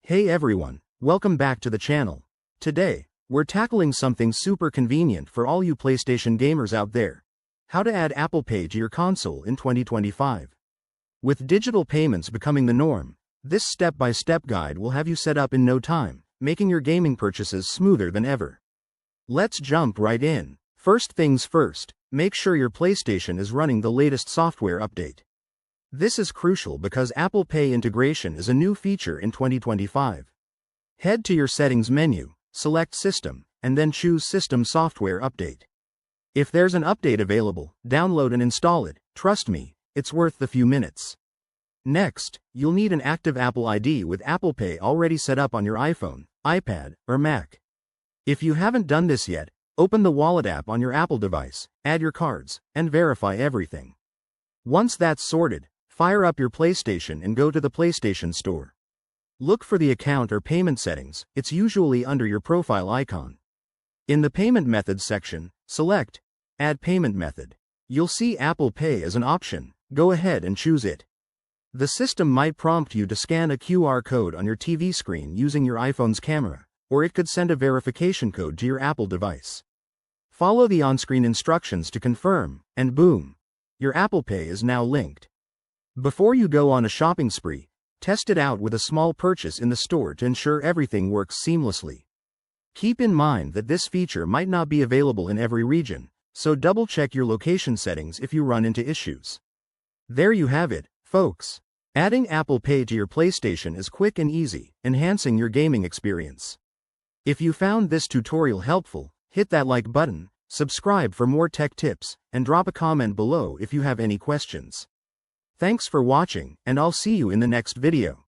Hey everyone, welcome back to the channel. Today, we're tackling something super convenient for all you PlayStation gamers out there. How to add Apple Pay to your console in 2025. With digital payments becoming the norm, this step-by-step guide will have you set up in no time, making your gaming purchases smoother than ever. Let's jump right in. First things first, make sure your PlayStation is running the latest software update. This is crucial because Apple Pay integration is a new feature in 2025. Head to your Settings menu, select System, and then choose System Software Update. If there's an update available, download and install it. Trust me, it's worth the few minutes. Next, you'll need an active Apple ID with Apple Pay already set up on your iPhone, iPad, or Mac. If you haven't done this yet, open the Wallet app on your Apple device, add your cards, and verify everything. Once that's sorted, fire up your PlayStation and go to the PlayStation Store. Look for the account or payment settings. It's usually under your profile icon. In the Payment Methods section, select Add Payment Method. You'll see Apple Pay as an option. Go ahead and choose it. The system might prompt you to scan a QR code on your TV screen using your iPhone's camera, or it could send a verification code to your Apple device. Follow the on-screen instructions to confirm, and boom! Your Apple Pay is now linked. Before you go on a shopping spree, test it out with a small purchase in the store to ensure everything works seamlessly. Keep in mind that this feature might not be available in every region, so double-check your location settings if you run into issues. There you have it, folks. Adding Apple Pay to your PlayStation is quick and easy, enhancing your gaming experience. If you found this tutorial helpful, hit that like button, subscribe for more tech tips, and drop a comment below if you have any questions. Thanks for watching, and I'll see you in the next video.